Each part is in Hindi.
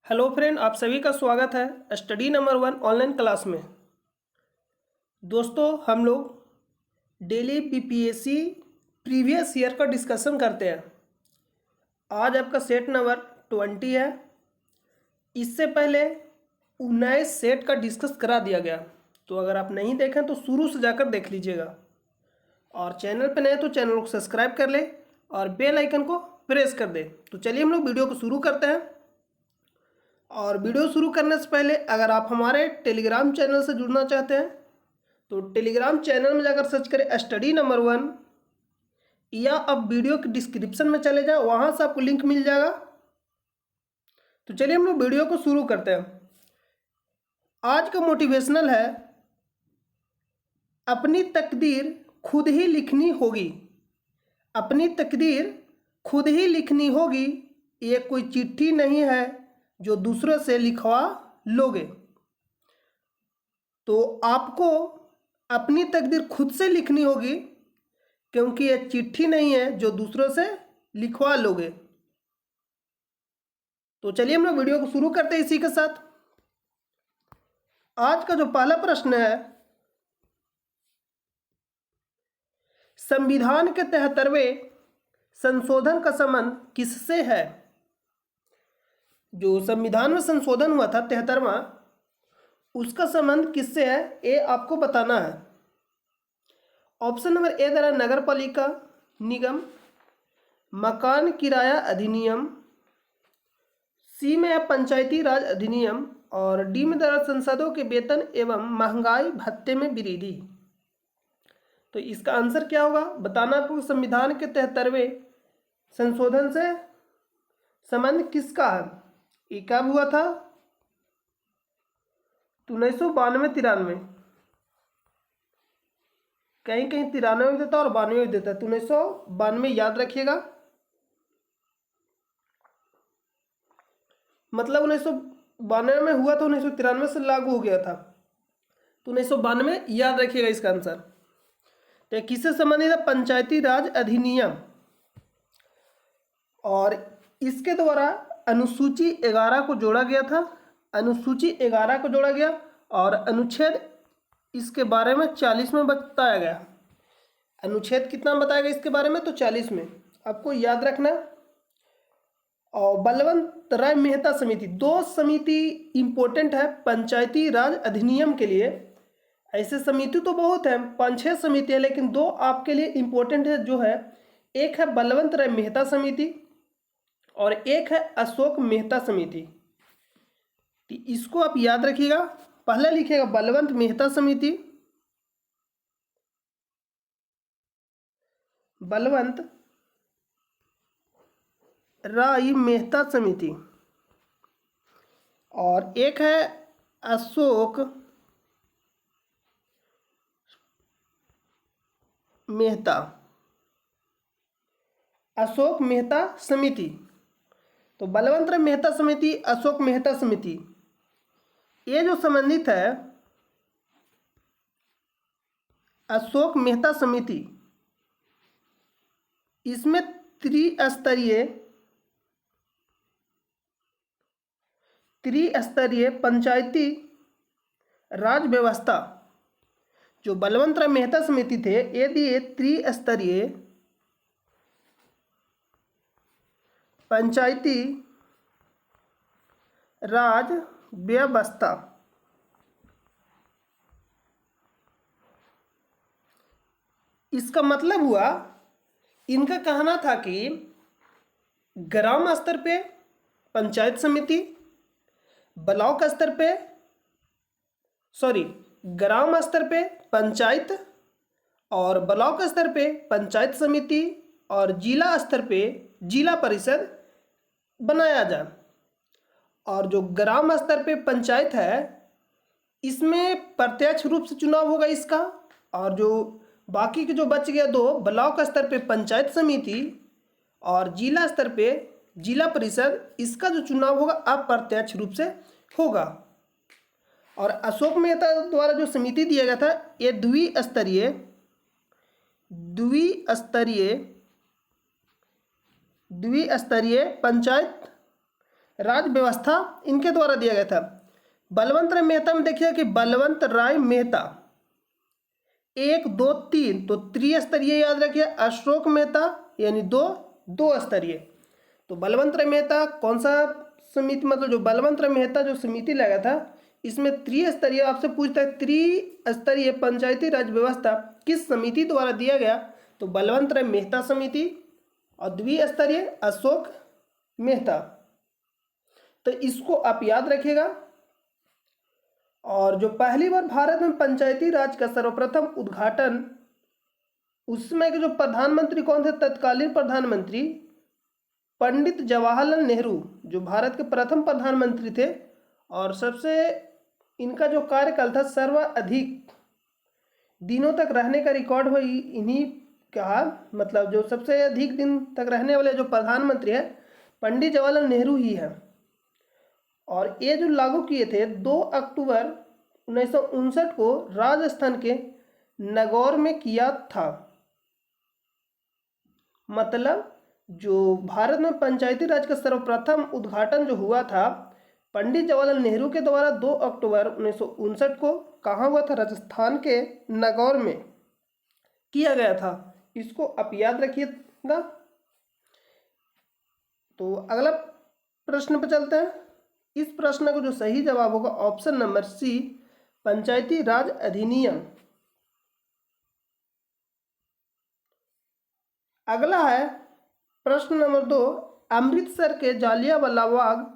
हेलो फ्रेंड, आप सभी का स्वागत है स्टडी नंबर 1 ऑनलाइन क्लास में। दोस्तों, हम लोग डेली पीपीएससी प्रीवियस ईयर का डिस्कशन करते हैं। आज आपका सेट नंबर 20 है। इससे पहले 19 सेट का डिस्कस करा दिया गया, तो अगर आप नहीं देखें तो शुरू से जाकर देख लीजिएगा। और चैनल पर नए तो चैनल को सब्सक्राइब कर ले और बेल आइकन को प्रेस कर दे। तो चलिए हम लोग वीडियो को शुरू करते हैं। और वीडियो शुरू करने से पहले अगर आप हमारे टेलीग्राम चैनल से जुड़ना चाहते हैं तो टेलीग्राम चैनल में जाकर सर्च करें स्टडी नंबर 1, या अब वीडियो के डिस्क्रिप्शन में चले जाए, वहाँ से आपको लिंक मिल जाएगा। तो चलिए हम लोग वीडियो को शुरू करते हैं। आज का मोटिवेशनल है, अपनी तकदीर खुद ही लिखनी होगी। अपनी तकदीर खुद ही लिखनी होगी, ये कोई चिट्ठी नहीं है जो दूसरों से लिखवा लोगे। तो आपको अपनी तकदीर खुद से लिखनी होगी, क्योंकि यह चिट्ठी नहीं है जो दूसरों से लिखवा लोगे। तो चलिए हम लोग वीडियो को शुरू करते हैं इसी के साथ। आज का जो पहला प्रश्न है, संविधान के 73वें संशोधन का संबंध किससे है? जो संविधान में संशोधन हुआ था 73वां, उसका संबंध किससे है, ये आपको बताना है। ऑप्शन नंबर ए द्वारा नगर पालिका निगम, मकान किराया अधिनियम, सी में है पंचायती राज अधिनियम, और डी में द्वारा सांसदों के वेतन एवं महंगाई भत्ते में वृद्धि। तो इसका आंसर क्या होगा बताना आपको। संविधान के 73वें संशोधन से संबंध किसका है? ये कब हुआ था? 1992-93। कहीं कहीं 93 में देता है और 92 में देता है, तो 1992 याद रखिएगा। मतलब 1992 में हुआ तो 1993 से लागू हो गया था, तो 1992 याद रखिएगा इसका आंसर। तो किससे संबंधित है? पंचायती राज अधिनियम। और इसके द्वारा अनुसूची 11 को जोड़ा गया था। अनुसूची 11 को जोड़ा गया और अनुच्छेद इसके बारे में 40 में बताया गया। अनुच्छेद कितना बताया गया इसके बारे में? तो 40 में, आपको याद रखना। और बलवंत राय मेहता समिति, दो समिति इंपॉर्टेंट है पंचायती राज अधिनियम के लिए। ऐसे समिति तो बहुत है, 5-6 समिति है, लेकिन दो आपके लिए इंपॉर्टेंट है जो है, एक है बलवंत राय मेहता समिति और एक है अशोक मेहता समिति। तो इसको आप याद रखिएगा। पहले लिखिएगा बलवंत मेहता समिति, बलवंत राय मेहता समिति, और एक है अशोक मेहता, अशोक मेहता समिति। तो बलवंत राय मेहता समिति, अशोक मेहता समिति, ये जो संबंधित है अशोक मेहता समिति, इसमें त्रिस्तरीय पंचायती राज व्यवस्था, जो बलवंत राय मेहता समिति थे, ये दिए त्रिस्तरीय पंचायती राज व्यवस्था। इसका मतलब हुआ, इनका कहना था कि ग्राम स्तर पे पंचायत समिति, ब्लॉक स्तर पे ग्राम स्तर पे पंचायत, और ब्लॉक स्तर पे पंचायत समिति, और जिला स्तर पे जिला परिषद बनाया जाए। और जो ग्राम स्तर पे पंचायत है, इसमें प्रत्यक्ष रूप से चुनाव होगा इसका, और जो बाकी के जो बच गया दो, ब्लॉक स्तर पे पंचायत समिति और जिला स्तर पे जिला परिषद, इसका जो चुनाव होगा अप्रत्यक्ष रूप से होगा। और अशोक मेहता द्वारा जो समिति दिया गया था, ये द्विस्तरीय पंचायत राज व्यवस्था इनके द्वारा दिया गया था। बलवंत राय मेहता में देखिए कि बलवंत राय मेहता 1 2 3, तो त्रिस्तरीय याद रखिए। अशोक मेहता यानी 2 2 स्तरीय। तो बलवंत राय मेहता कौन सा समिति, मतलब जो बलवंत राय मेहता जो समिति लगा था इसमें त्रिस्तरीय, आपसे पूछता है त्रिस्तरीय पंचायती राज व्यवस्था किस समिति द्वारा दिया गया, तो बलवंत राय मेहता समिति। और द्विस्तरीय अशोक मेहता, तो इसको आप याद रखिएगा। और जो पहली बार भारत में पंचायती राज का सर्वप्रथम उद्घाटन, उसमें के जो प्रधानमंत्री कौन थे, तत्कालीन प्रधानमंत्री पंडित जवाहरलाल नेहरू, जो भारत के प्रथम प्रधानमंत्री थे। और सबसे इनका जो कार्यकाल था सर्वाधिक दिनों तक रहने का रिकॉर्ड हो इन्हीं का, मतलब जो सबसे अधिक दिन तक रहने वाले जो प्रधानमंत्री है पंडित जवाहरलाल नेहरू ही है। और ये जो लागू किए थे 2 अक्टूबर 1959 को राजस्थान के नागौर में किया था। मतलब जो भारत में पंचायती राज का सर्वप्रथम उद्घाटन जो हुआ था पंडित जवाहरलाल नेहरू के द्वारा 2 अक्टूबर 1959 को कहाँ हुआ था, राजस्थान के नागौर में किया गया था। इसको आप याद रखिएगा। तो अगला प्रश्न पर चलते हैं। इस प्रश्न को जो सही जवाब होगा ऑप्शन नंबर सी, पंचायती राज अधिनियम। अगला है प्रश्न नंबर 2, अमृतसर के जालियांवाला बाग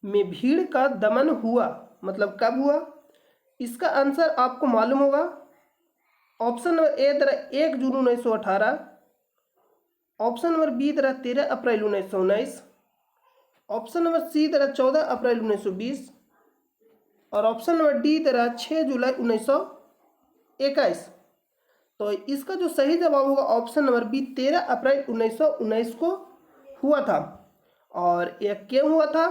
में भीड़ का दमन हुआ, मतलब कब हुआ। इसका आंसर आपको मालूम होगा। ऑप्शन नंबर ए तरह 1 जून 1918, ऑप्शन नंबर बी तरह 13 अप्रैल 1919, ऑप्शन नंबर सी तरह 14 अप्रैल 1920 और ऑप्शन नंबर डी तरह 6 जुलाई 1921। तो इसका जो सही जवाब होगा ऑप्शन नंबर बी 13 अप्रैल 1919 को हुआ था। और यह क्यों हुआ था,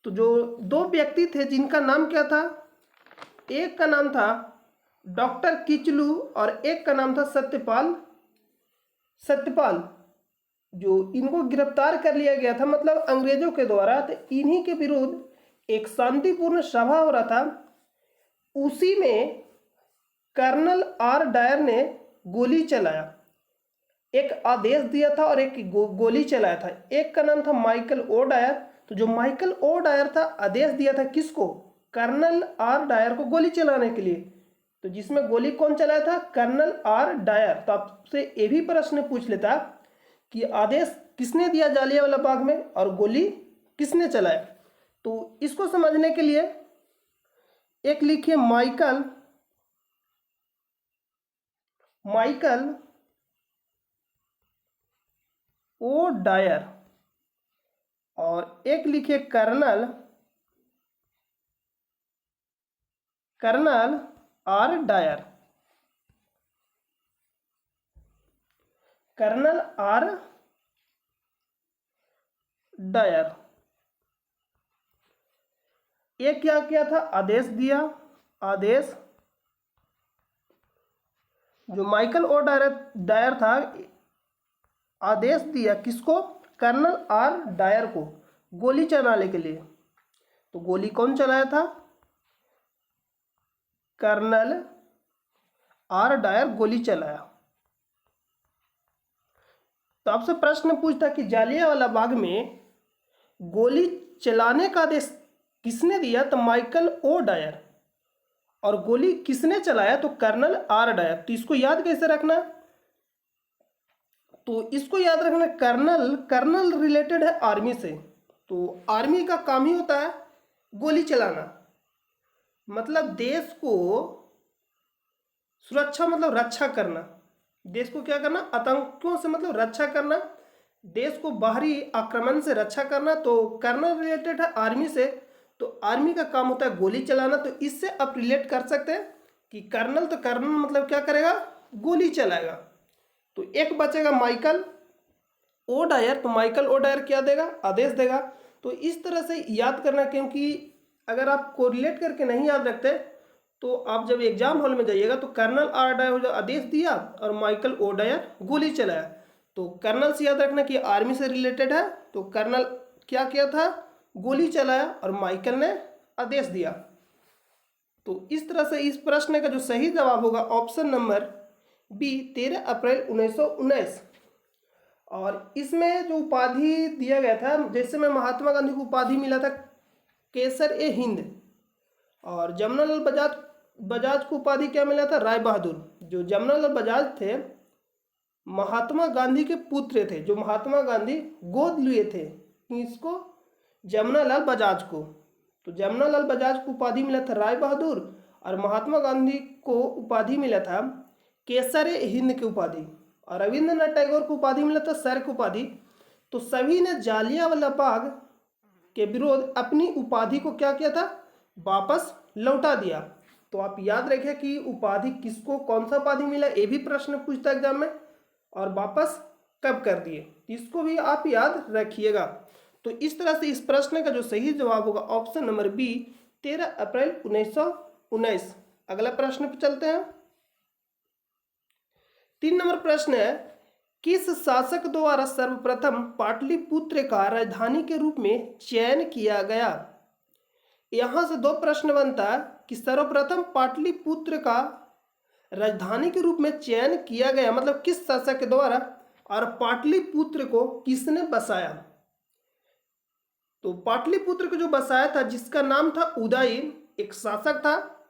तो जो 2 व्यक्ति थे जिनका नाम क्या था, एक का नाम था डॉक्टर किचलू और एक का नाम था सत्यपाल, जो इनको गिरफ्तार कर लिया गया था, मतलब अंग्रेजों के द्वारा। तो इन्हीं के विरुद्ध एक शांतिपूर्ण सभा हो रहा था, उसी में कर्नल आर डायर ने गोली चलाया, एक आदेश दिया था और एक गोली चलाया था। एक का नाम था माइकल ओ डायर। तो जो माइकल ओ डायर था आदेश दिया था किसको, कर्नल आर डायर को गोली चलाने के लिए। तो जिसमें गोली कौन चलाया था, कर्नल आर डायर। तो आपसे ये भी प्रश्न पूछ लेता कि आदेश किसने दिया जालियांवाला बाग में और गोली किसने चलाया। तो इसको समझने के लिए एक लिखिए माइकल ओ डायर और एक लिखिए Colonel R Dyer. Colonel R Dyer ये क्या किया था, आदेश दिया। आदेश जो माइकल ओ डायर था आदेश दिया किसको, कर्नल आर डायर को गोली चलाने के लिए। तो गोली कौन चलाया था, कर्नल आर डायर गोली चलाया। तो आपसे प्रश्न पूछता कि जालियांवाला बाग में गोली चलाने का आदेश किसने दिया, तो माइकल ओ डायर। और गोली किसने चलाया, तो कर्नल आर डायर। तो इसको याद कैसे रखना, तो इसको याद रखना कर्नल रिलेटेड है आर्मी से। तो आर्मी का काम ही होता है गोली चलाना, मतलब देश को सुरक्षा, मतलब रक्षा करना। देश को क्या करना, आतंकियों से मतलब रक्षा करना, देश को बाहरी आक्रमण से रक्षा करना। तो कर्नल रिलेटेड है आर्मी से, तो आर्मी का काम होता है गोली चलाना। तो इससे आप रिलेट कर सकते हैं कि कर्नल, तो कर्नल मतलब क्या करेगा, गोली चलाएगा। तो एक बचेगा माइकल ओ डायर। तो माइकल ओ डायर क्या देगा, आदेश देगा। तो इस तरह से याद करना, क्योंकि अगर आप कोरिलेट करके नहीं याद रखते तो आप जब एग्जाम हॉल में जाइएगा तो कर्नल आर डायर आदेश दिया और माइकल ओ डायर गोली चलाया। तो कर्नल से याद रखना कि आर्मी से रिलेटेड है, तो कर्नल क्या किया था, गोली चलाया और माइकल ने आदेश दिया। तो इस तरह से इस प्रश्न का जो सही जवाब होगा ऑप्शन नंबर बी 13 अप्रैल 1919। और इसमें जो उपाधि दिया गया था, जैसे में महात्मा गांधी को उपाधि मिला था केसर ए हिंद, और जमनालाल बजाज बजाज को उपाधि क्या मिला था, राय बहादुर। जो जमनालाल बजाज थे महात्मा गांधी के पुत्र थे, जो महात्मा गांधी गोद लिए थे किसको, जमनालाल बजाज को। तो जमनालाल बजाज को उपाधि मिला था राय बहादुर, और महात्मा गांधी को उपाधि मिला था केसर ए हिंद की उपाधि, और रविंद्रनाथ टैगोर को उपाधि मिला था सर की उपाधि। तो सभी ने जालियांवाला बाग के विरोध अपनी उपाधि को क्या किया था, वापस लौटा दिया। तो आप याद रखें कि उपाधि किसको, कौन सा उपाधि मिला, ये भी प्रश्न पूछता है एग्जाम में, और वापस कब कर दिए, इसको भी आप याद रखिएगा। तो इस तरह से इस प्रश्न का जो सही जवाब होगा ऑप्शन नंबर बी 13 अप्रैल 1919। अगला प्रश्न पे चलते हैं। 3 नंबर प्रश्न है, किस शासक द्वारा सर्वप्रथम पाटलिपुत्र का राजधानी के रूप में चयन किया गया। यहां से 2 प्रश्न बनता है कि सर्वप्रथम पाटलिपुत्र का राजधानी के रूप में चयन किया गया मतलब किस शासक के द्वारा, और पाटलिपुत्र को किसने बसाया। तो पाटलिपुत्र को जो बसाया था जिसका नाम था उदयन, एक शासक था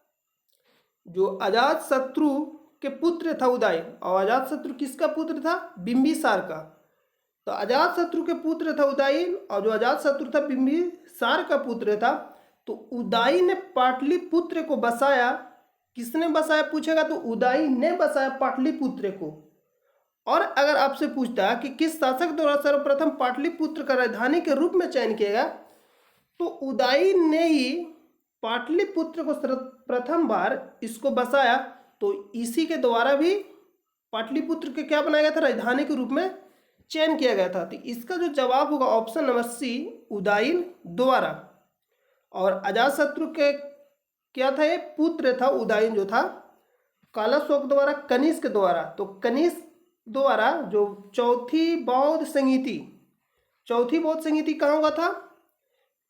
जो अजात शत्रु के पुत्र था उदयन। और अजात शत्रु किसका पुत्र था, बिंबिसार का। तो अजात शत्रु के पुत्र था उदयन, और जो अजात शत्रु था बिंबिसार का पुत्र था। तो उदयन ने पाटलिपुत्र को बसाया। किसने बसाया पूछेगा तो उदयन ने बसाया पाटलिपुत्र को। और अगर आपसे पूछता कि किस शासक द्वारा सर्वप्रथम पाटलिपुत्र का राजधानी के रूप में चयन किया गया, तो उदयन ने ही पाटलिपुत्र को प्रथम बार इसको बसाया। तो इसी के द्वारा भी पाटलिपुत्र के क्या बनाया गया था, राजधानी के रूप में चयन किया गया था। तो इसका जो जवाब होगा ऑप्शन नंबर सी उदयन द्वारा। और अजातशत्रु के क्या था, ये पुत्र था उदयन जो था कालाशोक द्वारा, कनिष्क द्वारा। तो कनिष्क द्वारा जो चौथी बौद्ध संहिता कहाँ हुआ था,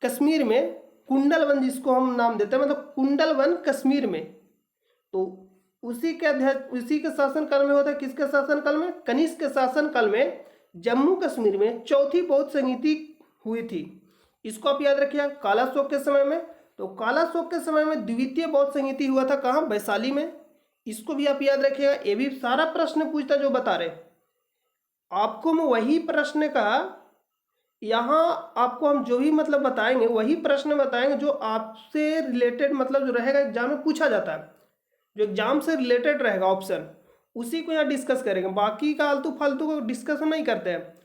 कश्मीर में, कुंडलवन जिसको हम नाम देते हैं, मतलब कुंडलवन कश्मीर में। तो उसी के शासनकाल में होता है, किसके शासनकाल में, कनिष्क के शासनकाल में जम्मू कश्मीर में चौथी बौद्ध संहिता हुई थी। इसको आप याद रखिए कालाशोक के समय में। तो कालाशोक के समय में द्वितीय बौद्ध संहिता हुआ था कहाँ, वैशाली में। इसको भी आप याद रखिएगा, ये भी सारा प्रश्न पूछता जो बता रहे आपको। मैं वही प्रश्न का यहाँ आपको हम जो भी मतलब बताएंगे वही प्रश्न बताएंगे जो आपसे रिलेटेड मतलब जो रहेगा एग्जाम में पूछा जाता है, जो एग्जाम से रिलेटेड रहेगा ऑप्शन, उसी को यहाँ डिस्कस करेंगे। बाकी का आलतू फालतू को डिस्कस नहीं करते हैं,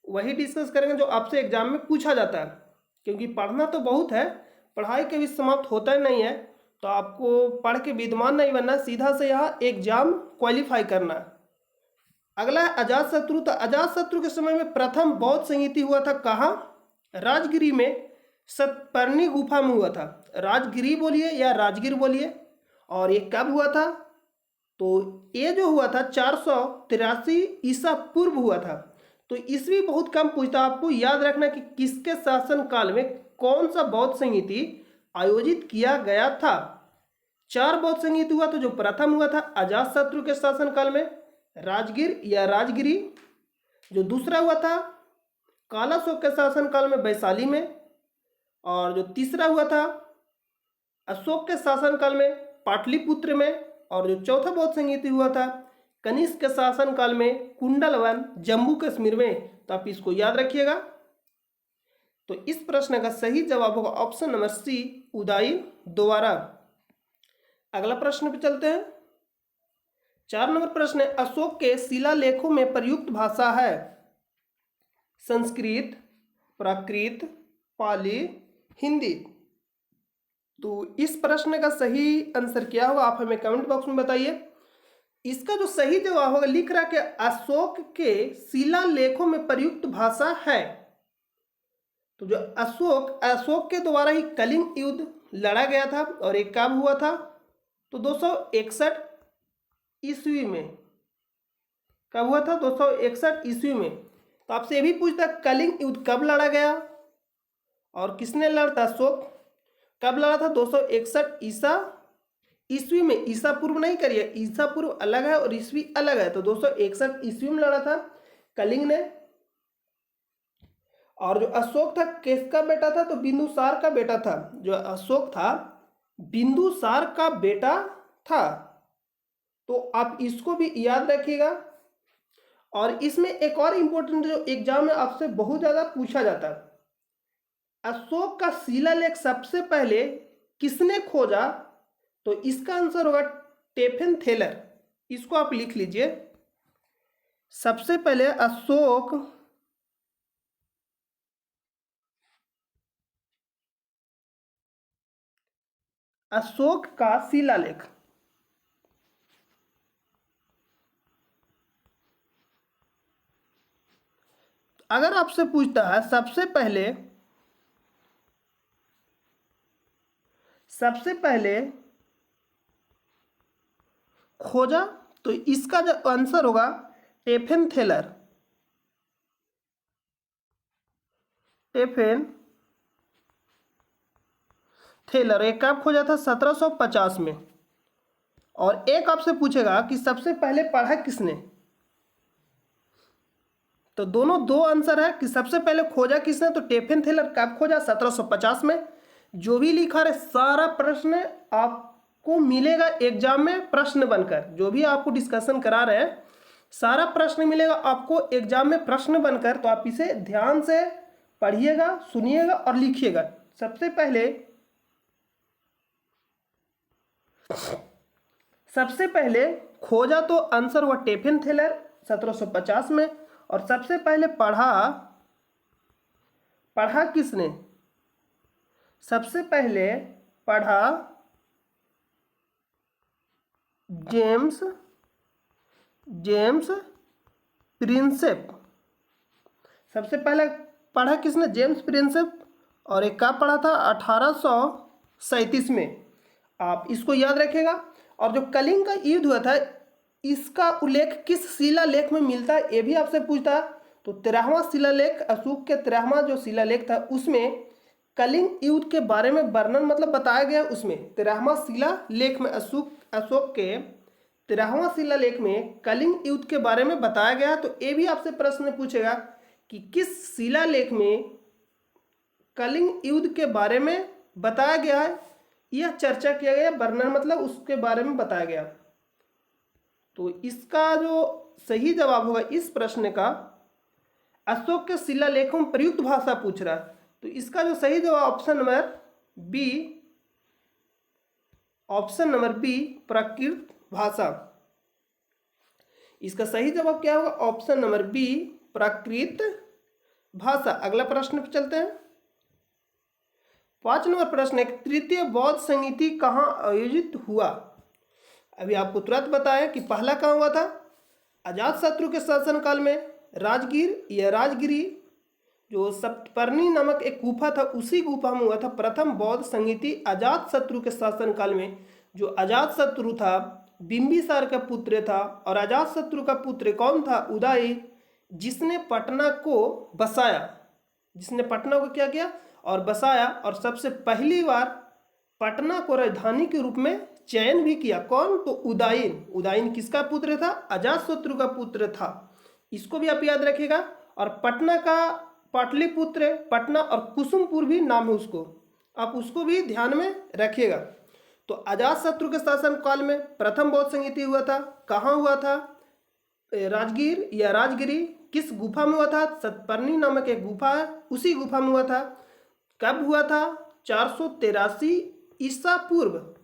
वही डिस्कस करेंगे जो आपसे एग्जाम में पूछा जाता है। क्योंकि पढ़ना तो बहुत है, पढ़ाई कभी समाप्त होता ही नहीं है। तो आपको पढ़ के विद्वान नहीं बनना, सीधा से यहाँ एग्जाम क्वालिफाई करना है। अगला है अजातशत्रु। तो अजातशत्रु के समय में प्रथम बौद्ध संहिता हुआ था कहाँ, राजगिरी में, सतपर्णी गुफा में हुआ था। राजगिरी बोलिए या राजगिर बोलिए। और ये कब हुआ था, तो ये जो हुआ था 483 ईसा पूर्व हुआ था। तो ईस्वी बहुत कम पूछता, आपको याद रखना कि किसके शासन काल में कौन सा बौद्ध संहिता आयोजित किया गया था। 4 बौद्ध संहिता हुआ, तो जो प्रथम हुआ था अजातशत्रु के शासनकाल में, राजगिर या राजगिरी। जो दूसरा हुआ था कालाशोक के शासनकाल में, वैशाली में। और जो तीसरा हुआ था अशोक के शासनकाल में, पाटलिपुत्र में। और जो चौथा बौद्ध संहिता हुआ था कनिष्क के शासनकाल में, कुंडलवन जम्मू कश्मीर में। तो आप इसको याद रखिएगा। तो इस प्रश्न का सही जवाब होगा ऑप्शन नंबर सी उदयन द्वारा। अगला प्रश्न पे चलते हैं। 4 नंबर प्रश्न है, अशोक के शिलालेखों में प्रयुक्त भाषा है संस्कृत, प्राकृत, पाली, हिंदी। तो इस प्रश्न का सही आंसर क्या होगा आप हमें कमेंट बॉक्स में बताइए। इसका जो सही जवाब होगा लिख रहा है कि अशोक के शिलालेखों में प्रयुक्त भाषा है। तो जो अशोक के द्वारा ही कलिंग युद्ध लड़ा गया था, और एक कब हुआ था, तो 261 ईस्वी में। कब हुआ था, 261 ईस्वी में। तो आपसे ये भी पूछता कलिंग युद्ध कब लड़ा गया, और किसने लड़ा था? अशोक। कब लड़ा था? 261 ईसा ईस्वी में। ईसा पूर्व नहीं करिए, ईसा पूर्व अलग है और ईस्वी अलग है। तो 261 ईस्वी में लड़ा था कलिंग ने। और जो अशोक था किसका बेटा था? तो बिंदुसार का बेटा था। जो अशोक था बिंदुसार का बेटा था। तो आप इसको भी याद रखिएगा। और इसमें एक और इंपॉर्टेंट जो एग्जाम में आपसे बहुत ज्यादा पूछा जाता है, अशोक का शिलालेख सबसे पहले किसने खोजा? तो इसका आंसर होगा टेफन थेलर। इसको आप लिख लीजिए। सबसे पहले अशोक का शिलालेख, अगर आपसे पूछता है सबसे पहले खोजा, तो इसका जो आंसर होगा टेफन थेलर। टेफन थेलर एक कब खोजा था? 1750 में। और एक आपसे पूछेगा कि सबसे पहले पढ़ा किसने? तो दोनों दो आंसर है कि सबसे पहले खोजा किसने, तो टेफन थेलर कब खोजा? 1750 में। जो भी लिखा रहे सारा प्रश्न आपको मिलेगा एग्जाम में प्रश्न बनकर। जो भी आपको डिस्कशन करा रहे हैं सारा प्रश्न मिलेगा आपको एग्जाम में प्रश्न बनकर। तो आप इसे ध्यान से पढ़िएगा, सुनिएगा और लिखिएगा। सबसे पहले खोजा तो आंसर हुआ टेफन थेलर 1750 में। और सबसे पहले पढ़ा किसने? सबसे पहले पढ़ा जेम्स प्रिंसेप। सबसे पहले पढ़ा किसने? James Prinsep. और एक कब पढ़ा था? 1837 में। आप इसको याद रखिएगा। और जो कलिंग का युद्ध हुआ था इसका उल्लेख किस शिलालेख में मिलता है? ये भी आपसे पूछता है। तो 13वां शिलालेख, अशोक के 13वां जो शिलालेख था उसमें कलिंग युद्ध के बारे में वर्णन मतलब बताया गया। उसमें 13वां शिलालेख में अशोक के 13वां शिलालेख में कलिंग युद्ध के बारे में बताया गया। तो ये भी आपसे प्रश्न पूछेगा कि किस शिलालेख में कलिंग युद्ध के बारे में बताया गया है, यह चर्चा किया गया, वर्णन मतलब उसके बारे में बताया गया। तो इसका जो सही जवाब होगा इस प्रश्न का, अशोक के शिलालेखों में प्रयुक्त भाषा पूछ रहा है। तो इसका जो सही जवाब ऑप्शन नंबर बी प्राकृत भाषा। इसका सही जवाब क्या होगा? ऑप्शन नंबर बी प्राकृत भाषा। अगला प्रश्न पे चलते हैं। 5 नंबर प्रश्न है, तृतीय बौद्ध संगीति कहाँ आयोजित हुआ? अभी आपको तुरंत बताया कि पहला कहाँ हुआ था? अजातशत्रु के शासनकाल में राजगीर या राजगिरी जो सप्तपर्णी नामक एक गुफा था उसी गुफा में हुआ था प्रथम बौद्ध संगीति अजातशत्रु के शासनकाल में। जो अजातशत्रु था बिंबिसार का पुत्र था। और अजातशत्रु का पुत्र कौन था? उदय, जिसने पटना को बसाया। जिसने पटना को क्या किया? और बसाया। और सबसे पहली बार पटना को राजधानी के रूप में चयन भी किया। कौन? तो उदयन किसका पुत्र था? अजातशत्रु का पुत्र था। इसको भी आप याद रखिएगा। और पटना का पाटलिपुत्र, पटना और कुसुमपुर भी नाम है उसको, आप उसको भी ध्यान में रखिएगा। तो अजातशत्रु के शासन काल में प्रथम बौद्ध संगीति हुआ था। कहाँ हुआ था? राजगीर या राजगिरी। किस गुफा में हुआ था? सतपर्णी नामक एक गुफा है उसी गुफा में हुआ था। कब हुआ था? 483 ईसा पूर्व।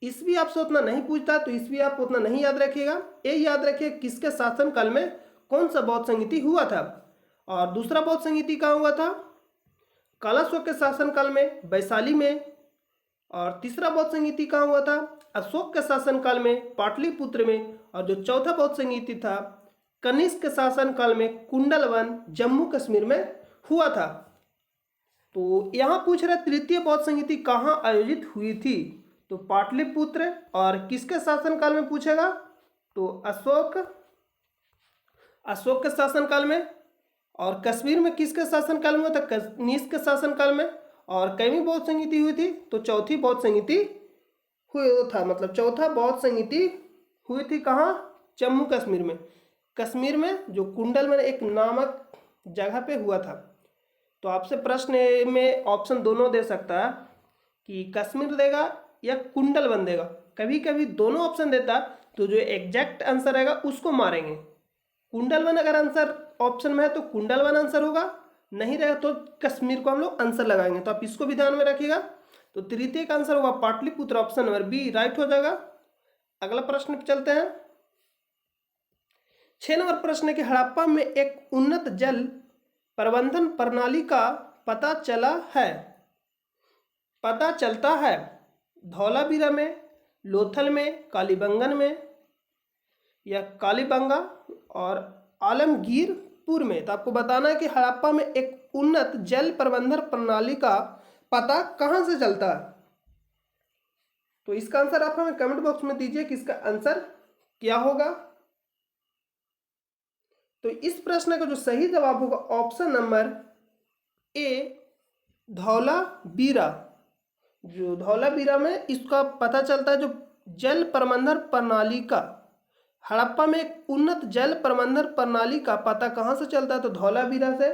ईस्वी आपसे उतना नहीं पूछता तो ईस्वी आप उतना नहीं याद रखिएगा। ये याद रखिए किसके शासन काल में कौन सा बौद्ध संगीति हुआ था। और दूसरा बौद्ध संगीति कहाँ हुआ था? कालाशोक के शासन काल में वैशाली में। और तीसरा बौद्ध संगीति कहाँ हुआ था? अशोक के शासन काल में पाटलिपुत्र में। और जो चौथा बौद्ध संगीति था कनिष्क के शासन काल में कुंडलवन जम्मू कश्मीर में हुआ था। तो यहाँ पूछ रहे तृतीय बौद्ध संगीति कहाँ आयोजित हुई थी? तो पाटलिपुत्र। और किसके शासन काल में पूछेगा? तो अशोक के शासन काल में। और कश्मीर में किसके शासन काल में हुआ था? कनिष्क के शासन काल में। और कईवीं बौद्ध संहिता हुई थी? तो चौथी बौद्ध संहिता हुआ था, मतलब चौथा बौद्ध संहिता हुई थी कहाँ? जम्मू कश्मीर में। कश्मीर में जो कुंडलवन एक नामक जगह पे हुआ था। तो आपसे प्रश्न में ऑप्शन दोनों दे सकता है कि कश्मीर देगा या कुंडलवन देगा। कभी कभी दोनों ऑप्शन देता तो जो एग्जैक्ट आंसर रहेगा उसको मारेंगे। कुंडलवन अगर आंसर ऑप्शन में है तो कुंडलवन आंसर होगा, नहीं रहेगा तो कश्मीर को हम लोग आंसर लगाएंगे। तो आप इसको भी ध्यान में रखिएगा। तो तृतीय का आंसर होगा Pataliputra, option number B right हो जाएगा। अगला प्रश्न पे चलते हैं। 6 नंबर प्रश्न है कि हड़प्पा में एक उन्नत जल प्रबंधन प्रणाली का पता चलता है धौलावीरा में, लोथल में, कालीबंगन में या कालीबंगा और आलमगीरपुर में। तो आपको बताना है कि हड़प्पा में एक उन्नत जल प्रबंधन प्रणाली का पता कहाँ से चलता है। तो इसका आंसर आप हमें कमेंट बॉक्स में दीजिए कि इसका आंसर क्या होगा। तो इस प्रश्न का जो सही जवाब होगा ऑप्शन नंबर ए धौलावीरा। जो धौलावीरा में इसका पता चलता है जो जल प्रबंधन प्रणाली का, हड़प्पा में एक उन्नत जल प्रबंधन प्रणाली का पता कहाँ से चलता है? तो धौलावीरा से।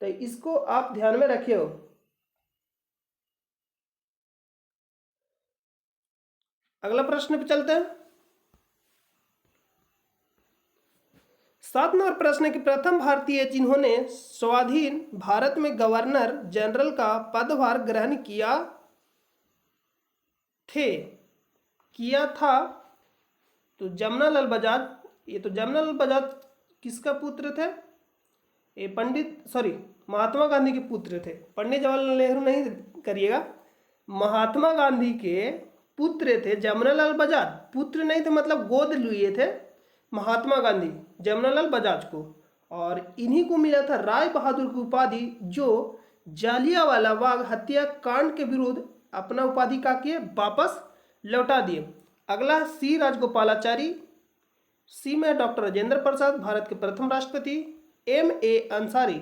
तो इसको आप ध्यान में रखिए। अगला प्रश्न पे चलते हैं। 7 नंबर प्रश्न है कि प्रथम भारतीय जिन्होंने स्वाधीन भारत में गवर्नर जनरल का पदभार ग्रहण किया था तो जमनालाल बजाज। ये तो जमनालाल बजाज किसका पुत्र थे? ये महात्मा गांधी के पुत्र थे। पंडित जवाहरलाल नेहरू नहीं करिएगा, महात्मा गांधी के पुत्र थे जमनालाल बजाज। पुत्र नहीं थे मतलब गोद लिए थे महात्मा गांधी जमनालाल बजाज को, और इन्हीं को मिला था राय बहादुर की उपाधि, जो जालियांवाला बाग हत्याकांड के विरुद्ध अपना उपाधि का किए वापस लौटा दिए। अगला सी राजगोपालाचारी, सी में डॉक्टर राजेंद्र प्रसाद भारत के प्रथम राष्ट्रपति, एम ए अंसारी।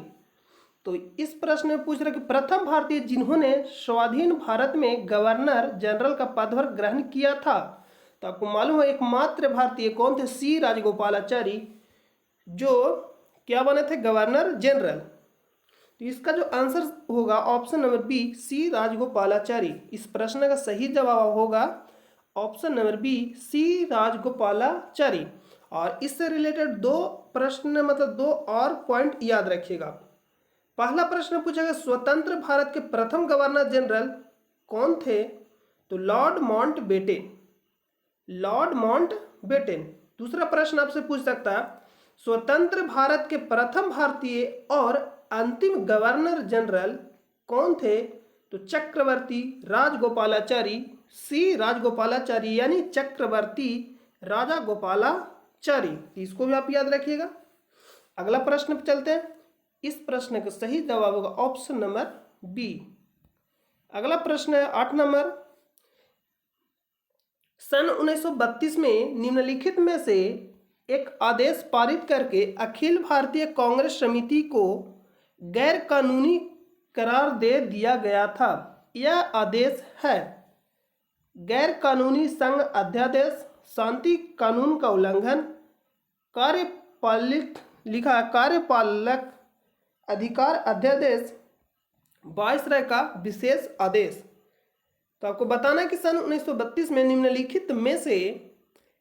तो इस प्रश्न में पूछ रहा कि प्रथम भारतीय जिन्होंने स्वाधीन भारत में गवर्नर जनरल का पदभार ग्रहण किया था। तो आपको मालूम है एकमात्र भारतीय कौन थे? सी राजगोपालाचारी, जो क्या बने थे? Governor general. तो इसका जो आंसर होगा option number B C Rajagopalachari. इस प्रश्न का सही जवाब होगा option number B C Rajagopalachari. और इससे रिलेटेड दो प्रश्न, मतलब दो और पॉइंट याद रखिएगा। पहला प्रश्न पूछेगा स्वतंत्र भारत के प्रथम गवर्नर जनरल कौन थे? तो लॉर्ड माउंटबेटन। दूसरा प्रश्न आपसे पूछ सकता है स्वतंत्र भारत के प्रथम भारतीय और अंतिम गवर्नर जनरल कौन थे? तो चक्रवर्ती राजगोपालाचारी, सी राजगोपालाचारी यानी चक्रवर्ती राजा गोपालाचारी। इसको भी आप याद रखिएगा। अगला प्रश्न पे चलते हैं। इस प्रश्न का सही जवाब होगा ऑप्शन नंबर बी। अगला प्रश्न है 8 नंबर। सन 1932 में निम्नलिखित में से एक आदेश पारित करके अखिल भारतीय कांग्रेस समिति को गैर कानूनी करार दे दिया गया था। यह आदेश है गैर कानूनी संघ अध्यादेश, शांति कानून का उल्लंघन, कार्यपालक अधिकार अध्यादेश, वायसराय का विशेष आदेश। तो आपको बताना है कि सन 1932 में निम्नलिखित में से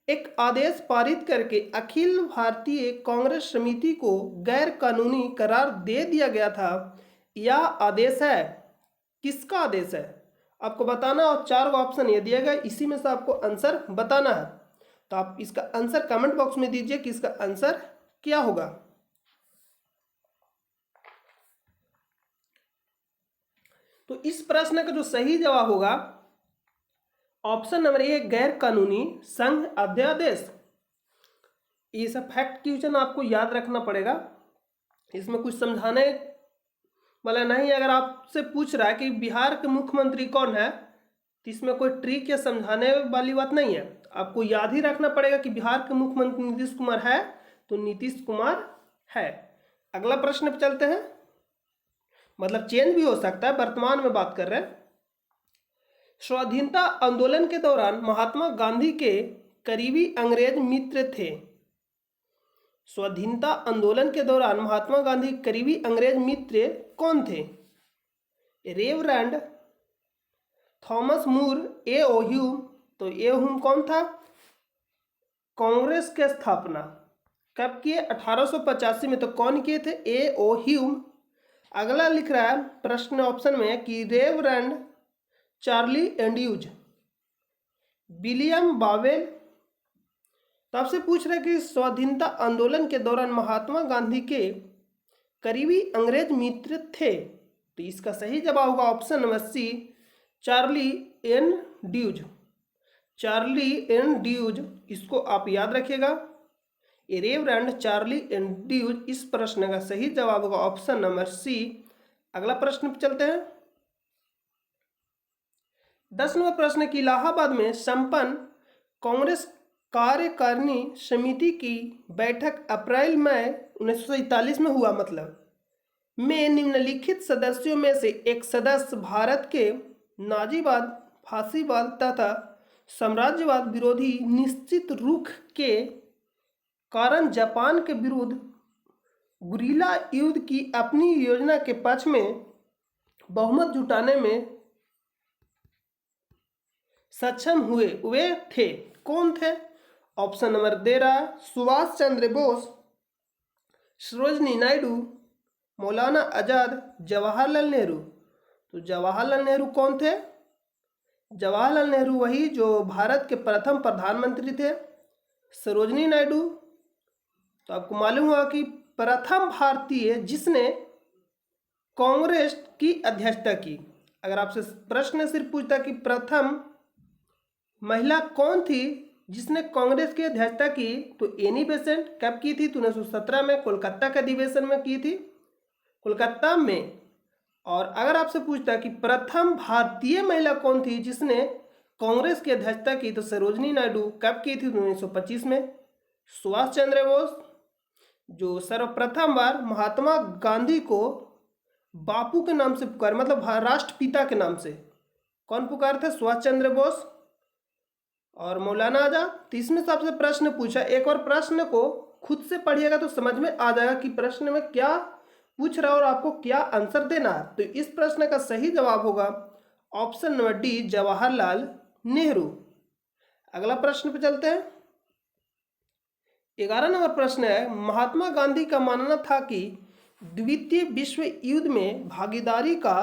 एक आदेश पारित करके अखिल भारतीय कांग्रेस समिति को गैर कानूनी करार दे दिया गया था। यह आदेश है, किसका आदेश है आपको बताना, और 4 ऑप्शन ये दिया गया, इसी में से आपको आंसर बताना है। तो आप इसका आंसर कमेंट बॉक्स में दीजिए कि इसका आंसर क्या होगा। तो इस प्रश्न का जो सही जवाब होगा ऑप्शन नंबर ए गैर कानूनी संघ अध्यादेश। ये सब फैक्ट क्वेश्चन आपको याद रखना पड़ेगा, इसमें कुछ समझाने वाला नहीं। अगर आपसे पूछ रहा है कि बिहार के मुख्यमंत्री कौन है, तो इसमें कोई ट्रिक या समझाने वाली बात नहीं है। आपको याद ही रखना पड़ेगा कि बिहार के मुख्यमंत्री नीतीश कुमार है, तो नीतीश कुमार है। अगला प्रश्न पे चलते हैं। मतलब चेंज भी हो सकता है, वर्तमान में बात कर रहे हैं। स्वाधीनता आंदोलन के दौरान महात्मा गांधी के करीबी अंग्रेज मित्र थे। स्वाधीनता आंदोलन के दौरान महात्मा गांधी के करीबी अंग्रेज मित्र कौन थे? रेवरेंड थॉमस मूर, ए ओ ह्यूम। तो ए ह्यूम कौन था? कांग्रेस की स्थापना कब किए? 1885 में। तो कौन किए थे? ए ओ ह्यूम। अगला लिख रहा है प्रश्न ऑप्शन में कि reverend Charlie Andrews, William bowel. तो आपसे पूछ रहे कि स्वाधीनता आंदोलन के दौरान महात्मा गांधी के करीबी अंग्रेज मित्र थे। तो इसका सही जवाब होगा option number C, Charlie Andrews. Charlie Andrews, इसको आप याद रखिएगा। रेवरेंड चार्ली एन ड्यूज, इस प्रश्न का सही जवाब होगा ऑप्शन नंबर सी। अगला प्रश्न पे चलते हैं। 10 नंबर प्रश्न की इलाहाबाद में संपन्न कांग्रेस कार्यकारिणी समिति की बैठक अप्रैल मई 1947 में हुआ, मतलब में निम्नलिखित सदस्यों में से एक सदस्य भारत के नाजीवाद, फासीवाद तथा साम्राज्यवाद विरोधी निश्चित रुख के कारण जापान के विरुद्ध गुरिल्ला युद्ध की अपनी योजना के पक्ष में बहुमत जुटाने में सक्षम हुए वे थे। कौन थे? ऑप्शन नंबर दे रहा है सुभाष चंद्र बोस, सरोजनी नायडू, मौलाना आजाद, जवाहरलाल नेहरू। तो जवाहरलाल नेहरू कौन थे? जवाहरलाल नेहरू वही जो भारत के प्रथम प्रधानमंत्री थे। सरोजनी नायडू, तो आपको मालूम हुआ कि प्रथम भारतीय जिसने कांग्रेस की अध्यक्षता की। अगर आपसे प्रश्न सिर्फ पूछता कि प्रथम महिला कौन थी जिसने कांग्रेस की अध्यक्षता की, तो एनी बेसेंट। कब की थी? तो 1917 में कोलकाता के अधिवेशन में की थी, कोलकाता में। और अगर आपसे पूछता कि प्रथम भारतीय महिला कौन थी जिसने कांग्रेस की अध्यक्षता की, तो सरोजनी नायडू। कब की थी? 1925 में। सुभाष चंद्र बोस जो सर्वप्रथम बार महात्मा गांधी को बापू के नाम से पुकार, मतलब राष्ट्रपिता के नाम से कौन पुकार थे? सुभाष चंद्र बोस और मौलाना आजाद। तो इसमें से आपसे प्रश्न पूछा, एक और प्रश्न को खुद से पढ़िएगा तो समझ में आ जाएगा कि प्रश्न में क्या पूछ रहा है और आपको क्या आंसर देना है। तो इस प्रश्न का सही जवाब होगा option number D, Jawaharlal Nehru. अगला प्रश्न पे चलते हैं। 11 नंबर प्रश्न है, महात्मा गांधी का मानना था कि द्वितीय विश्व युद्ध में भागीदारी का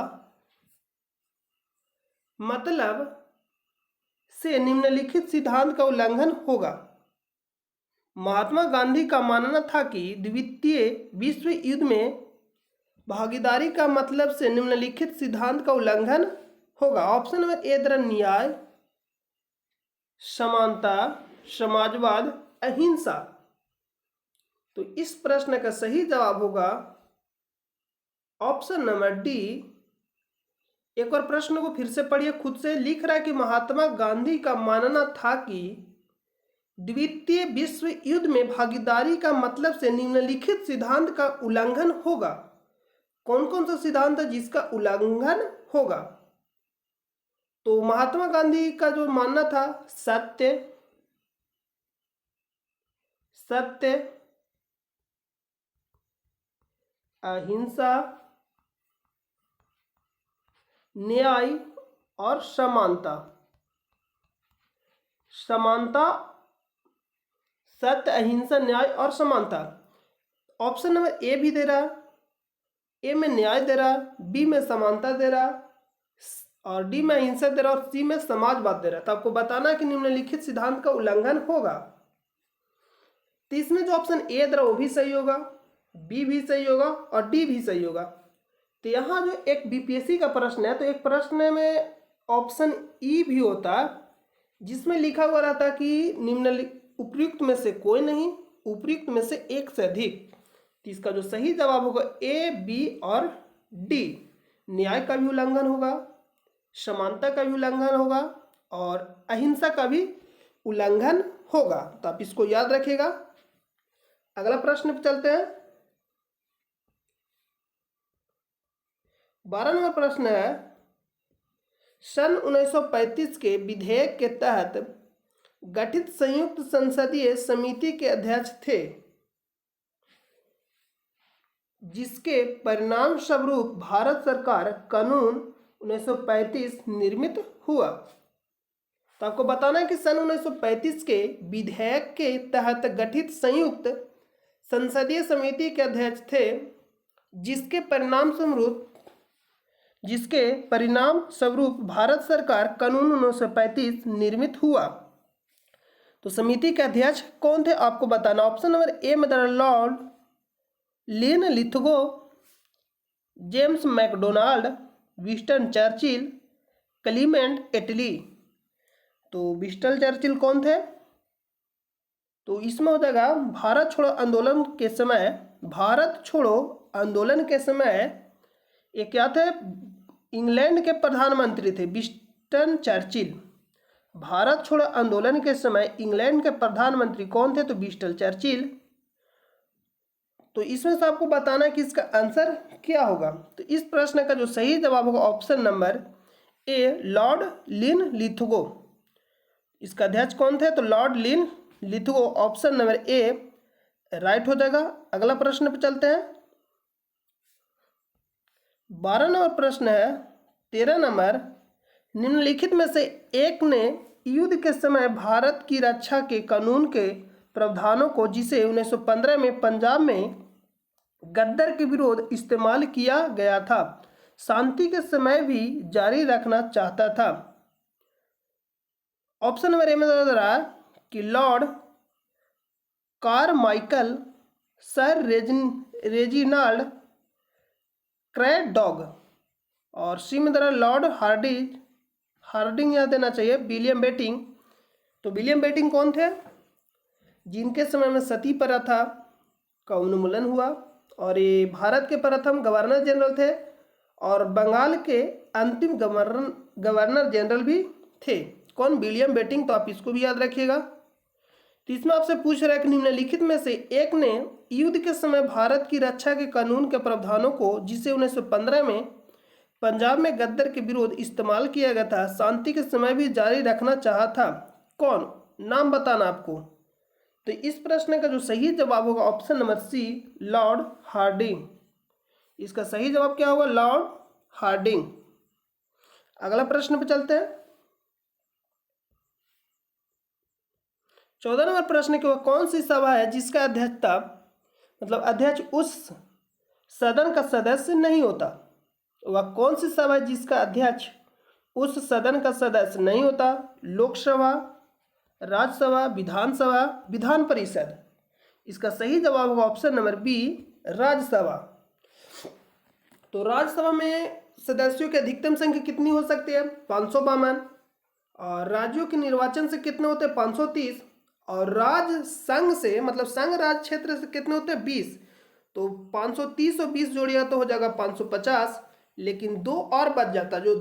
मतलब से निम्नलिखित सिद्धांत का उल्लंघन होगा। महात्मा गांधी का मानना था कि द्वितीय विश्व युद्ध में भागीदारी का मतलब से निम्नलिखित सिद्धांत का उल्लंघन होगा। ऑप्शन नंबर ए द्वारा न्याय, समानता, समाजवाद, अहिंसा। तो इस प्रश्न का सही जवाब होगा ऑप्शन नंबर डी। एक और प्रश्न को फिर से पढ़िए खुद से। लिख रहा है कि महात्मा गांधी का मानना था कि द्वितीय विश्व युद्ध में भागीदारी का मतलब से निम्नलिखित सिद्धांत का उल्लंघन होगा। कौन कौन सा सिद्धांत है जिसका उल्लंघन होगा? तो महात्मा गांधी का जो मानना था सत्य, सत्य, अहिंसा, न्याय और समानता। समानता, सत्य, अहिंसा, न्याय और समानता। ऑप्शन नंबर ए भी दे रहा, ए में न्याय दे रहा, बी में समानता दे रहा और डी में अहिंसा दे रहा और सी में समाजवाद दे रहा। तो आपको बताना है कि निम्नलिखित सिद्धांत का उल्लंघन होगा। तो इसमें जो ऑप्शन ए दे रहा वो भी सही होगा, बी भी सही होगा और डी भी सही होगा। तो यहाँ जो एक बीपीएससी का प्रश्न है, तो एक प्रश्न में ऑप्शन ई भी होता जिसमें लिखा हुआ रहता कि निम्नलिखित उपयुक्त में से कोई नहीं, उपयुक्त में से एक से अधिक। तो इसका जो सही जवाब होगा ए, बी और डी। न्याय का भी उल्लंघन होगा, समानता का भी उल्लंघन होगा और अहिंसा का भी उल्लंघन होगा। तो आप इसको याद रखिएगा। अगला प्रश्न पे चलते हैं। 12 नंबर प्रश्न है, सन 1935 के विधेयक के तहत गठित संयुक्त संसदीय समिति के अध्यक्ष थे, जिसके परिणाम स्वरूप भारत सरकार कानून 1935 निर्मित हुआ। तो आपको बताना है कि सन 1935 के विधेयक के तहत गठित संयुक्त संसदीय समिति के अध्यक्ष थे, जिसके परिणाम स्वरूप भारत सरकार कानून 1935 निर्मित हुआ। तो समिति के अध्यक्ष कौन थे आपको बताना। ऑप्शन नंबर ए में lord Linlithgow, James MacDonald, Winston Churchill, Clement Attlee. तो विंस्टन चर्चिल कौन थे? तो इसमें हो जाएगा भारत छोड़ो आंदोलन के समय ये क्या थे? इंग्लैंड के प्रधानमंत्री थे विंस्टन चर्चिल। भारत छोड़ो आंदोलन के समय इंग्लैंड के प्रधानमंत्री कौन थे? तो विंस्टन चर्चिल। तो इसमें से आपको बताना है कि इसका आंसर क्या होगा। तो इस प्रश्न का जो सही जवाब होगा option number A, Lord Linlithgow. इसका अध्यक्ष कौन थे? तो Lord Linlithgow. Option number A right हो जाएगा। अगला प्रश्न पे चलते हैं। 12 नंबर प्रश्न है, 13 नंबर, निम्नलिखित में से एक ने युद्ध के समय भारत की रक्षा के कानून के प्रावधानों को, जिसे 1915 में पंजाब में गद्दर के विरोध इस्तेमाल किया गया था, शांति के समय भी जारी रखना चाहता था। ऑप्शन नंबर ए में रहा कि लॉर्ड कारमाइकल, सर रेजिनाल्ड क्रैडॉग, और सी में लॉर्ड हार्डिंग याद देना चाहिए, विलियम बेटिंग। तो विलियम बेटिंग कौन थे? जिनके समय में सती प्रथा का उन्मूलन हुआ, और ये भारत के प्रथम गवर्नर जनरल थे और बंगाल के अंतिम गवर्नर जनरल भी थे। कौन? William Bentinck. तो आप इसको भी याद रखिएगा। तो इसमें आपसे पूछ रहा है कि निम्नलिखित में से एक ने युद्ध के समय भारत की रक्षा के कानून के प्रावधानों को, जिसे 1915 में पंजाब में गद्दर के विरोध इस्तेमाल किया गया था, शांति के समय भी जारी रखना चाहा था, कौन? नाम बताना आपको। तो इस प्रश्न का जो सही जवाब होगा option number C, Lord Hardinge. इसका सही जवाब क्या होगा? Lord Hardinge. अगला प्रश्न पे चलते हैं। 14 नंबर प्रश्न की, वह कौन सी सभा है जिसका अध्यक्ष उस सदन का सदस्य नहीं होता? वह कौन सी सभा है जिसका अध्यक्ष उस सदन का सदस्य नहीं होता? लोकसभा, राज्यसभा, विधानसभा, विधान परिषद। इसका सही जवाब होगा ऑप्शन नंबर बी, राज्यसभा। तो राज्यसभा में सदस्यों की अधिकतम संख्या कितनी हो सकती है? 552। और राज्यों के निर्वाचन से कितने होते हैं? 530। और राज्य संघ से संघ राज्य क्षेत्र से कितने होते हैं? 20। तो 530 और 20 जोड़िएगा तो हो जाएगा 550। लेकिन दो और बच जाता, जो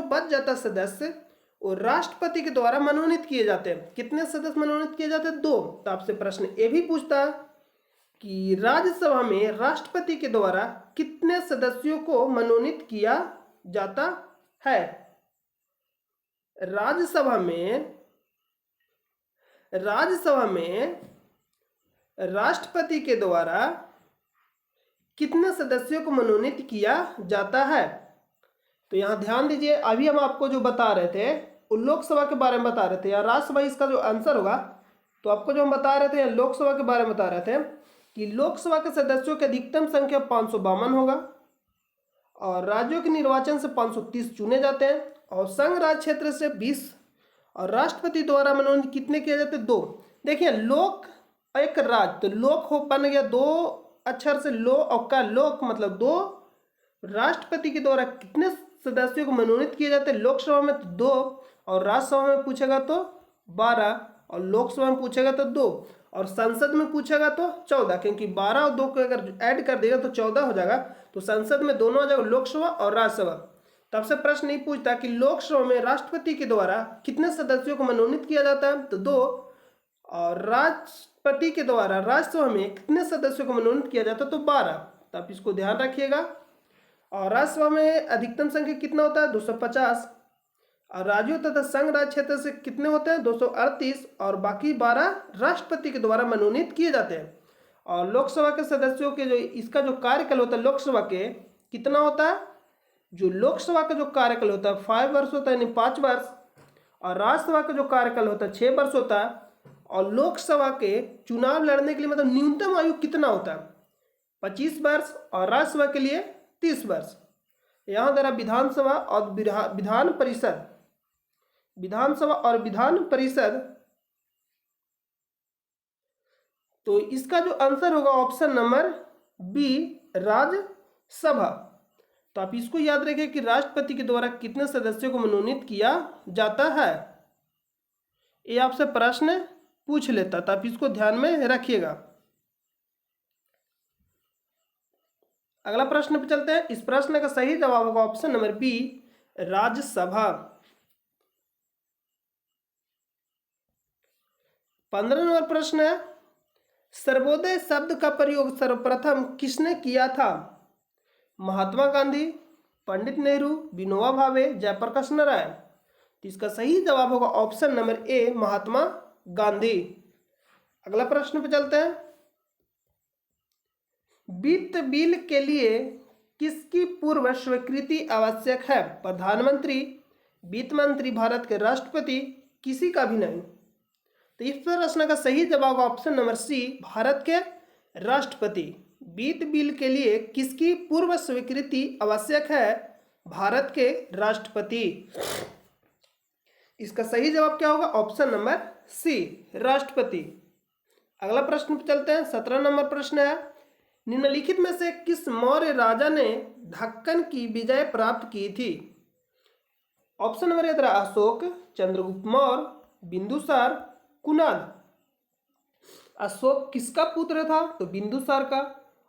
बच जाता सदस्य, वो राष्ट्रपति के द्वारा मनोनीत किए जाते हैं। कितने सदस्य मनोनीत किए जाते हैं? 2। तो आपसे प्रश्न ये भी पूछता है कि राज्यसभा में राष्ट्रपति के द्वारा कितने सदस्यों को मनोनीत किया जाता है? राज्यसभा में राष्ट्रपति के द्वारा कितने सदस्यों को मनोनीत किया जाता है? तो यहां ध्यान दीजिए, अभी हम आपको जो बता रहे थे वो लोकसभा के बारे में बता रहे थे, या राज्यसभा इसका जो आंसर होगा। तो आपको जो हम बता रहे थे लोकसभा के बारे में बता रहे थे कि लोकसभा के सदस्यों की अधिकतम संख्या 552 होगा, और राज्यों के निर्वाचन से 530 चुने जाते हैं, और संघ राज्य क्षेत्र से 20, और राष्ट्रपति द्वारा मनोनीत कितने किए जाते हैं? 2। देखिए, लोक एक राज्य, तो लोक हो बन गया 2 अक्षर से, लो और का लोक मतलब 2। राष्ट्रपति के द्वारा कितने सदस्यों को मनोनीत किए जाते हैं? लोकसभा में तो 2, और राज्यसभा में पूछेगा तो 12, और लोकसभा में पूछेगा तो 2, और संसद में पूछेगा तो 14, क्योंकि 12 और 2 को अगर ऐड कर देगा तो 14 हो जाएगा। तो संसद में दोनों आ जाएगा, लोकसभा और राज्यसभा। तब से प्रश्न नहीं पूछता कि लोकसभा में राष्ट्रपति के द्वारा कितने सदस्यों को मनोनीत किया जाता है, तो 2, और राष्ट्रपति के द्वारा राज्यसभा में कितने सदस्यों को मनोनीत किया जाता है, तो 12। तो आप इसको ध्यान रखिएगा। और राज्यसभा में अधिकतम संख्या कितना होता है? 250। और राज्यों तथा संघ राज्य क्षेत्र से कितने होते हैं? 238। और बाकी 12 राष्ट्रपति के द्वारा मनोनीत किए जाते हैं। और लोकसभा के सदस्यों के जो इसका जो कार्यकाल होता है लोकसभा के कितना होता है? जो लोकसभा का जो कार्यकाल होता है 5 वर्ष होता है, यानी 5 वर्ष। और राज्यसभा का जो कार्यकाल होता है 6 वर्ष होता है। और लोकसभा के चुनाव लड़ने के लिए मतलब न्यूनतम आयु कितना होता है? 25 वर्ष। और राज्यसभा के लिए 30 वर्ष। यहाँ जरा विधानसभा और विधान परिषद, तो इसका जो आंसर होगा ऑप्शन नंबर बी, राज्यसभा। तो आप इसको याद रखें कि राष्ट्रपति के द्वारा कितने सदस्यों को मनोनीत किया जाता है। ये आपसे प्रश्न पूछ लेता, तो आप इसको ध्यान में रखिएगा। अगला प्रश्न पे चलते हैं। इस प्रश्न का सही जवाब होगा ऑप्शन नंबर बी, राज्यसभा। 15 नंबर प्रश्न है, सर्वोदय शब्द का प्रयोग सर्वप्रथम किसने किया था? महात्मा गांधी, पंडित नेहरू, विनोबा भावे, जयप्रकाश नारायण। तो इसका सही जवाब होगा ऑप्शन नंबर ए, महात्मा गांधी। अगला प्रश्न पे चलते हैं। वित्त बिल के लिए किसकी पूर्व स्वीकृति आवश्यक है? प्रधानमंत्री, वित्त मंत्री, भारत के राष्ट्रपति, किसी का भी नहीं। तो इस प्रश्न का सही जवाब ऑप्शन नंबर सी, भारत के राष्ट्रपति। वित्त बिल के लिए किसकी पूर्व स्वीकृति आवश्यक है? भारत के राष्ट्रपति। इसका सही जवाब क्या होगा? ऑप्शन नंबर सी, राष्ट्रपति। अगला प्रश्न पे चलते हैं। 17 नंबर प्रश्न है, निम्नलिखित में से किस मौर्य राजा ने दक्कन की विजय प्राप्त की थी? Option number A, Ashoka, Chandragupta Maurya, Bindusara, Kunal. Ashoka किसका पुत्र था? तो बिंदुसार का।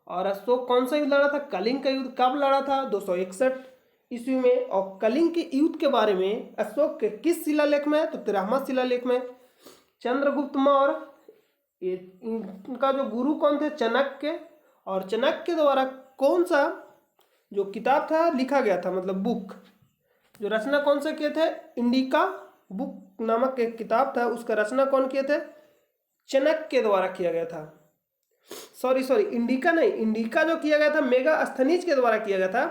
और अशोक कौन सा युद्ध लड़ा था? कलिंग का युद्ध। कब लड़ा था? 261 ईस्वी में। और कलिंग के युद्ध के बारे में अशोक के किस शिलालेख में? तो 13वां शिलालेख में। चंद्रगुप्त मौर्य, इनका जो गुरु कौन थे? चाणक्य। और चाणक्य द्वारा कौन सा जो किताब था लिखा गया था, मतलब बुक, जो रचना कौन सा किए थे? इंडिका बुक नामक एक किताब था, उसका रचना कौन किए थे? चाणक्य द्वारा किया गया था। सॉरी इंडिका नहीं, इंडिका जो किया गया था मेगास्थनीज के द्वारा किया गया था।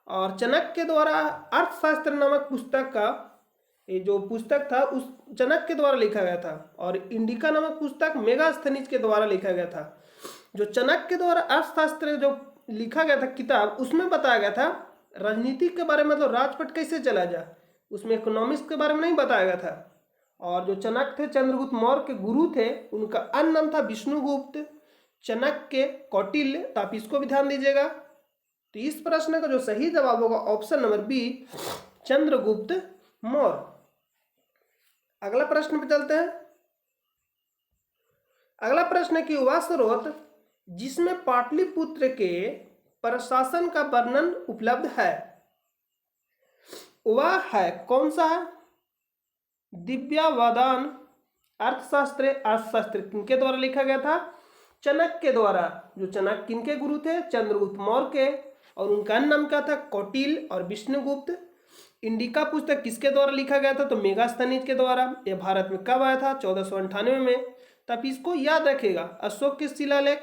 और चाणक्य द्वारा अर्थशास्त्र नामक पुस्तक का ये जो पुस्तक था उस चाणक्य द्वारा लिखा गया था। और इंडिका नामक पुस्तक मेगास्थनीज के द्वारा लिखा गया था। जो चाणक्य द्वारा अर्थशास्त्र जो लिखा गया था किताब, उसमें बताया गया था राजनीति के बारे में, मतलब राजपट कैसे चला जाए, उसमें इकोनॉमिक्स के बारे में नहीं बताया गया था। और जो चाणक्य थे चंद्रगुप्त मौर्य के गुरु थे, उनका अन्य नाम था विष्णुगुप्त, चाणक्य, कौटिल्य। तो आप इसको भी ध्यान दीजिएगा। तो इस प्रश्न का जो सही जवाब होगा option number B, Chandragupta Maurya. अगला प्रश्न पे चलते हैं। अगला प्रश्न है कि वह स्रोत जिसमें पाटलिपुत्र के प्रशासन का वर्णन उपलब्ध है, वह है कौन सा? दिव्यावदान, अर्थशास्त्र किनके द्वारा लिखा गया था? चाणक्य द्वारा। जो चाणक्य किनके गुरु थे? चंद्रगुप्त मौर्य के। और उनका नाम क्या था? कौटिल्य और विष्णुगुप्त। इंडिका पुस्तक किसके द्वारा लिखा गया था? तो मेगास्थनीज के द्वारा। यह भारत में कब आया था? 1498 में। तो आप इसको याद रखेगा। अशोक के शिलालेख,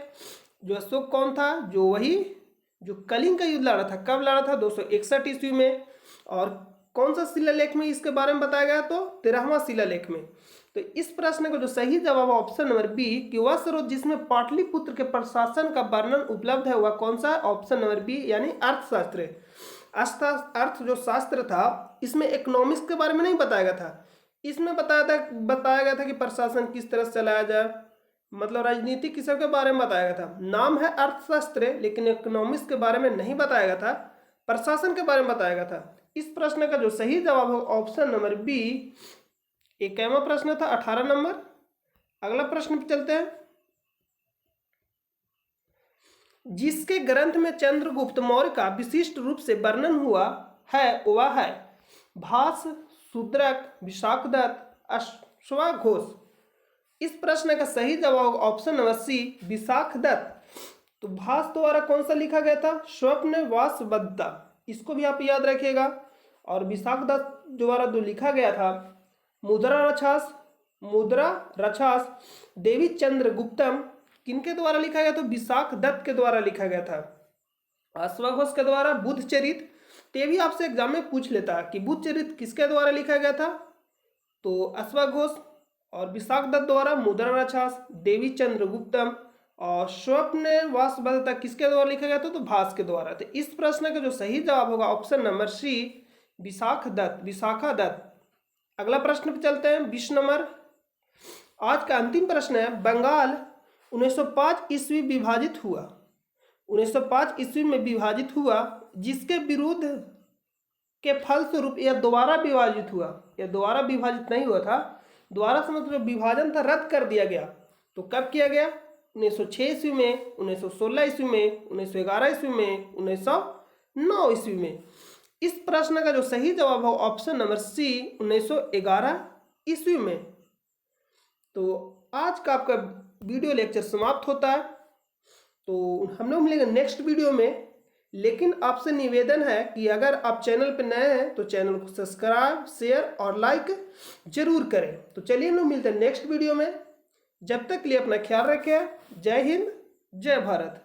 जो अशोक कौन था? जो वही जो कलिंग का युद्ध लड़ा था, कब लड़ा था? 261 ईस्वी में। और कौन सा शिलालेख में इसके बारे में बताया गया? तो 13वां शिलालेख में। तो इस प्रश्न का जो सही जवाब है ऑप्शन नंबर बी, कि वह स्रोत जिसमें पाटलिपुत्र के प्रशासन का वर्णन उपलब्ध है वह कौन सा? ऑप्शन नंबर बी, यानी अर्थशास्त्र। अर्थ जो शास्त्र था, इसमें इकोनॉमिक्स के बारे में नहीं बताया गया था। इसमें बताया गया था कि प्रशासन किस तरह से चलाया जाए, मतलब राजनीति किस के बारे में बताया गया था। नाम है अर्थशास्त्र, लेकिन इकोनॉमिक्स के बारे में नहीं बताया गया था, प्रशासन के बारे में बताया गया था। इस प्रश्न का जो सही जवाब है ऑप्शन नंबर बी। 21वां प्रश्न था। 18 नंबर। अगला प्रश्न पे चलते हैं। जिसके ग्रंथ में चंद्रगुप्त मौर्य का विशिष्ट रूप से वर्णन हुआ है वह है भास, शूद्रक, विशाखदत्त, अश्वाघोष। इस प्रश्न का सही जवाब ऑप्शन नंबर सी, विशाखदत्त। तो भास द्वारा कौन सा लिखा गया था? स्वप्न वासवदत्ता। इसको भी आप याद रखिएगा। और विशाख दत्त द्वारा जो लिखा गया था मुद्रा रक्षास देवी चंद्र गुप्तम, किनके द्वारा लिखा गया? तो विशाख दत्त के द्वारा लिखा गया था। अश्वघोष के द्वारा बुद्ध चरित, ते भी आपसे एग्जाम में पूछ लेता कि बुद्ध चरित किसके द्वारा लिखा गया था? तो अश्वघोष। और विशाख दत्त द्वारा मुद्रा रक्षास देवी चंद्र गुप्तम और स्वप्न वासवदत्ता किसके द्वारा लिखा गया था? तो भास के द्वारा। तो इस प्रश्न का जो सही जवाब होगा option number C, Vishakha Datta. अगला प्रश्न पे चलते हैं, 20 नंबर। आज का अंतिम प्रश्न है, बंगाल 1905 ईस्वी विभाजित हुआ, 1905 ईस्वी में विभाजित हुआ, जिसके विरुद्ध के फलस्वरूप यह दोबारा विभाजित हुआ। यह दोबारा विभाजित नहीं हुआ था, दोबारा से मतलब विभाजन था रद्द कर दिया गया। तो कब किया गया? 1906 ईस्वी में, 1916 ईस्वी में, 1911 ईस्वी में, 1909 ईस्वी में। इस प्रश्न का जो सही जवाब है ऑप्शन नंबर सी, 1911 ईस्वी में। तो आज का आपका वीडियो लेक्चर समाप्त होता है। तो हम लोग मिलेंगे नेक्स्ट वीडियो में। लेकिन आपसे निवेदन है कि अगर आप चैनल पर नए हैं तो चैनल को सब्सक्राइब, शेयर और लाइक जरूर करें। तो चलिए हम लोग मिलते हैं नेक्स्ट वीडियो में। जब तक के लिए अपना ख्याल रखें। जय हिंद, जय भारत।